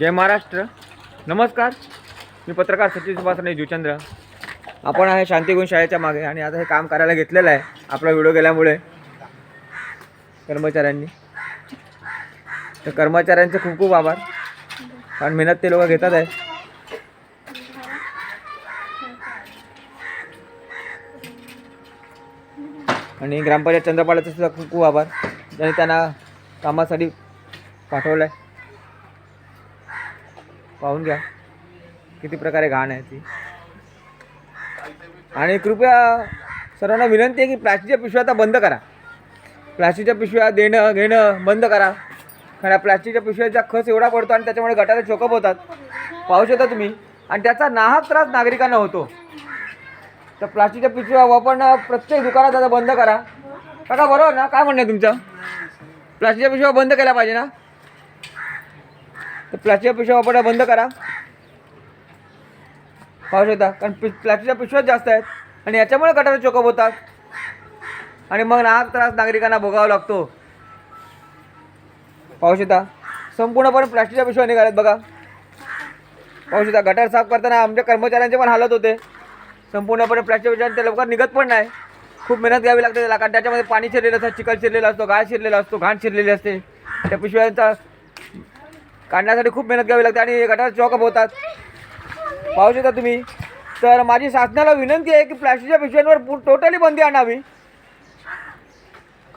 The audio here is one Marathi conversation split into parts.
जय महाराष्ट्र. नमस्कार, मी पत्रकार सचिन सुभाष जुचंद्र. आपण आहे शांतिगुण शाळेच्या मागे आणि आता हे काम करायला घेतलेलं आहे. आपला व्हिडिओ गेल्यामुळे कर्मचाऱ्यांनी, तर कर्मचाऱ्यांचे खूप खूप आभार, कारण मेहनत ते लोक घेतात आहे. आणि ग्रामपंचायत चंद्रपाळाचे सुद्धा खूप खूप आभार, ज्यांनी त्यांना कामासाठी पाठवलं आहे. पाहून घ्या किती प्रकारे घाण आहे ती. आणि कृपया सर्वांना विनंती आहे की प्लास्टिकच्या पिशव्या आता बंद करा. प्लास्टिकच्या पिशव्या देणं घेणं बंद करा. कारण प्लास्टिकच्या पिशव्याचा खस एवढा पडतो आणि त्याच्यामुळे गटारे चोकअप होतात, पाहू शकता तुम्ही. आणि त्याचा नाहक त्रास नागरिकांना होतो. तर प्लास्टिकच्या पिशव्या वापरणं प्रत्येक दुकानात आता बंद करा. काका बरोबर ना? काय म्हणणं आहे तुमचं? प्लास्टिकच्या पिशव्या बंद केल्या पाहिजे ना? तर प्लास्टिकच्या पिशव्या वापरणं बंद करा, पाहू शकता. कारण प्लास्टिकच्या पिशव्याच जास्त आहेत आणि याच्यामुळे गटारे चोकअप होतात आणि मग नाहक त्रास नागरिकांना भोगावा लागतो, पाहू शकता. संपूर्णपणे प्लास्टिकच्या पिशव्या निघाल्यात बघा, पाहू शकता. गटार साफ करताना आमच्या कर्मचाऱ्यांचे पण हालत होते. संपूर्णपणे प्लास्टिक पिशव्या ते लवकर निघत पण नाही. खूप मेहनत घ्यावी लागते त्याला, कारण त्याच्यामध्ये पाणी शिरलेलं असतं, चिखल शिरलेला असतो, गाळ शिरलेला असतो, घाण शिरलेली असते. त्या पिशव्यांचा काढण्यासाठी खूप मेहनत घ्यावी लागते आणि गटार चॉकअप होतात, पाहू शकता तुम्ही. तर माझी शासनाला विनंती आहे की प्लास्टिकच्या पिशव्यांवर टोटली बंदी आणावी,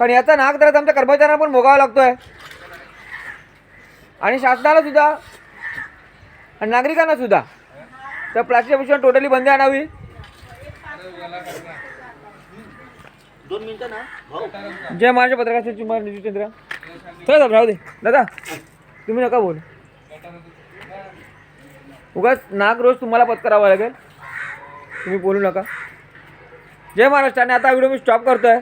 कारण याचा नाहक त्रास आमच्या कर्मचाऱ्यांना पण भोगावा लागतो आहे. आणि शासनाला सुद्धा आणि नागरिकांना सुद्धा तर प्लास्टिकच्या पिशव्यांवर टोटली बंदी आणावी. 2 मिनिटं ना भाऊ. जय महाराष्ट्र. पत्रकार सचिन जुचंद्र. चला राहू दे दादा, तुम्ही नका बोल. उगाच नाग रोज तुम्हाला पत्करावं लागेल, तुम्ही बोलू नका. जय महाराष्ट्र. आणि आता व्हिडिओ मी स्टॉप करतो आहे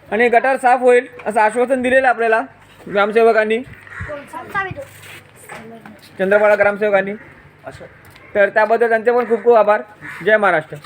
आणि गटार साफ होईल असं आश्वासन दिलेलं आहे आपल्याला ग्रामसेवकांनी, चंद्रपाळा ग्रामसेवकांनी. तर त्याबद्दल त्यांचे पण खूप खूप आभार. जय महाराष्ट्र.